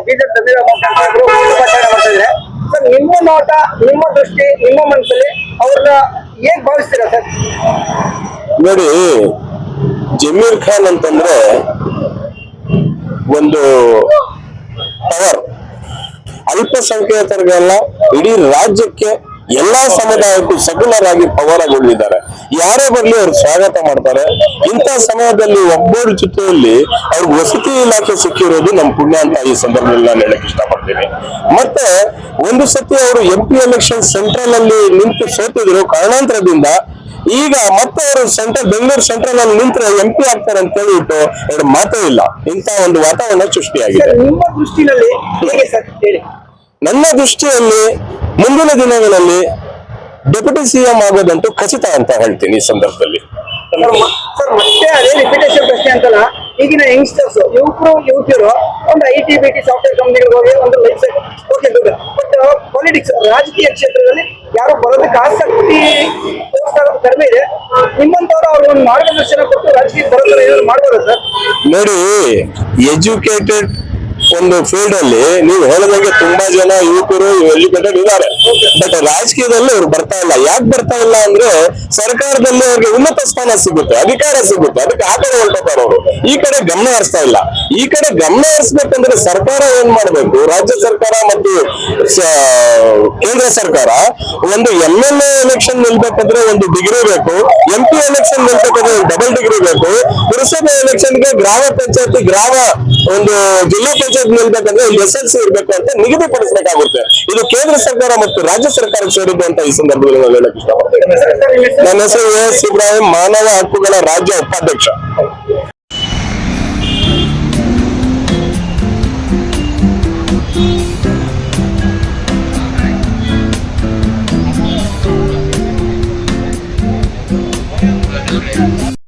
BJP ಮಾಡ್ತಾ ಇದ್ರೆ sir, ನಿಮ್ಮ ನೋಟ, ನಿಮ್ಮ ದೃಷ್ಟಿ, ನಿಮ್ಮ ಮನಸ್ಸಲ್ಲಿ ಅವ್ರನ್ನ ಹೇಗ್ ಭಾವಿಸ್ತೀರಾ ಸರ್? ನೋಡಿ, ಜಮೀರ್ ಖಾನ್ ಅಂತಂದ್ರೆ ಒಂದು ಪವರ್, ಅಲ್ಪಸಂಖ್ಯಾತರಿಗೆಲ್ಲ ಇಡೀ ರಾಜ್ಯಕ್ಕೆ ಎಲ್ಲಾ ಸಮುದಾಯಕ್ಕೂ ಸಗುಣರಾಗಿ ಪವರ್ ಆಗಿದ್ದಾರೆ. ಯಾರೇ ಬರ್ಲಿ ಅವ್ರು ಸ್ವಾಗತ ಮಾಡ್ತಾರೆ. ಇಂಥ ಸಮಯದಲ್ಲಿ ಒಬ್ಬರ ಜೊತೆಯಲ್ಲಿ ಅವ್ರಿಗೆ ವಸತಿ ಇಲಾಖೆ ಸಿಕ್ಕಿರೋದು ನಮ್ ಪುಣ್ಯ ಅಂತ ಈ ಸಂದರ್ಭದಲ್ಲಿ ನಾನು ಹೇಳಕ್ ಇಷ್ಟಪಡ್ತೀನಿ. ಮತ್ತೆ ಒಂದು ಸತಿ ಅವರು MP ಎಲೆಕ್ಷನ್ ಸೆಂಟ್ರಲ್ ಅಲ್ಲಿ ನಿಂತು ಸೋತಿದ್ರು ಕಾರಣಾಂತರದಿಂದ. ಈಗ ಮತ್ತೆ ಅವರು ಬೆಂಗಳೂರು ಸೆಂಟ್ರಲ್ ಅಲ್ಲಿ ನಿಂತ್ರೆ MP ಆಗ್ತಾರೆ ಅಂತ ಹೇಳಿಬಿಟ್ಟು ಎರಡು ಮಾತೇ ಇಲ್ಲ. ಇಂತ ಒಂದು ವಾತಾವರಣ ಸೃಷ್ಟಿಯಾಗಿದೆ. ನಿಮ್ಮ ದೃಷ್ಟಿನಲ್ಲಿ ಹೇಗೆ ಸರ್ ಹೇಳಿ? ನನ್ನ ದೃಷ್ಟಿಯಲ್ಲಿ ಮುಂದಿನ ದಿನಗಳಲ್ಲಿ ಡೆಪ್ಯೂಟಿ CM ಆಗೋದಂತೂ ಖಚಿತ ಅಂತ ಹೇಳ್ತೀನಿ ಈ ಸಂದರ್ಭದಲ್ಲಿ. ಸರ್, ಮತ್ತೆ ಅದೇ ರಿಪಿಟೇಷನ್ ಪ್ರಶ್ನೆ ಅಂತಲ್ಲ, ಈಗಿನ ಯಂಗ್ಸ್ಟರ್ಸ್, ಯುವಕರು ಒಂದು IT BT ಸಾಫ್ಟ್ವೇರ್ ಕಂಪ್ನಿಗಳಿಗೆ ಹೋಗಿ ಒಂದು ಲೈಫ್ ಓಕೆ ದುಡ್ಡು, ಬಟ್ ಪಾಲಿಟಿಕ್ಸ್, ರಾಜಕೀಯ ಕ್ಷೇತ್ರದಲ್ಲಿ ಯಾರು ಬರೋದಕ್ಕೆ ಆಸಕ್ತಿ ಕಡಿಮೆ ಇದೆ. ನಿಮ್ಮಂತವ್ರು ಅವ್ರಿಗೆ ಒಂದು ಮಾರ್ಗದರ್ಶನ ಕೊಟ್ಟು ರಾಜಕೀಯ ಬರೋದ್ರ ಏನಾದ್ರು ಮಾಡ್ಬೋದು ಸರ್? ನೋಡಿ, ಎಜುಕೇಟೆಡ್ ಒಂದು ಫೀಲ್ಡ್ ಅಲ್ಲಿ ನೀವು ಹೇಳಿದಂಗೆ ತುಂಬಾ ಜನ ಯುವಕರು ಎಜುಕೇಟೆಡ್ ಇದ್ದಾರೆ. ಬಟ್ ರಾಜಕೀಯದಲ್ಲಿ ಅವ್ರು ಬರ್ತಾ ಇಲ್ಲ. ಯಾಕೆ ಬರ್ತಾ ಇಲ್ಲ ಅಂದ್ರೆ ಸರ್ಕಾರದಲ್ಲಿ ಅವ್ರಿಗೆ ಉನ್ನತ ಸ್ಥಾನ ಸಿಗುತ್ತೆ, ಅಧಿಕಾರ ಸಿಗುತ್ತೆ, ಅದಕ್ಕೆ ಆ ಕಡೆ ಹೊರಟೋತಾರೆ ಅವರು. ಈ ಕಡೆ ಗಮನ ಹರಿಸ್ತಾ ಇಲ್ಲ. ಈ ಕಡೆ ಗಮನ ಹರಿಸ್ಬೇಕಂದ್ರೆ ಸರ್ಕಾರ ಏನ್ ಮಾಡ್ಬೇಕು, ರಾಜ್ಯ ಸರ್ಕಾರ ಮತ್ತು ಕೇಂದ್ರ ಸರ್ಕಾರ ಒಂದು MLA ಎಲೆಕ್ಷನ್ ನಿಲ್ಬೇಕಂದ್ರೆ ಒಂದು ಡಿಗ್ರಿ ಬೇಕು, MP ಎಲೆಕ್ಷನ್ ನಿಲ್ಬೇಕಂದ್ರೆ ಒಂದು ಡಬಲ್ ಡಿಗ್ರಿ ಬೇಕು, ಪುರಸಭೆ ಎಲೆಕ್ಷನ್ಗೆ ಗ್ರಾಮ ಪಂಚಾಯತಿ ಒಂದು ಜಿಲ್ಲಾ ಪಂಚಾಯತ್ ನಿಲ್ಬೇಕಂದ್ರೆ ಒಂದು SLC ಇರ್ಬೇಕು ಅಂತ ನಿಗದಿಪಡಿಸಬೇಕಾಗುತ್ತೆ. ಇದು ಕೇಂದ್ರ ಸರ್ಕಾರ ಮತ್ತು ರಾಜ್ಯ ಸರ್ಕಾರಕ್ಕೆ ಸೇರಿದ್ದು ಅಂತ ಈ ಸಂದರ್ಭದಲ್ಲಿ ನಾನು ಹೇಳಕ್ ಇಷ್ಟಪಡ್ತೇನೆ. ನನ್ನ ಹೆಸರು AS ಇಬ್ರಾಹಿಂ, ಮಾನವ ಹಕ್ಕುಗಳ ರಾಜ್ಯ ಉಪಾಧ್ಯಕ್ಷ.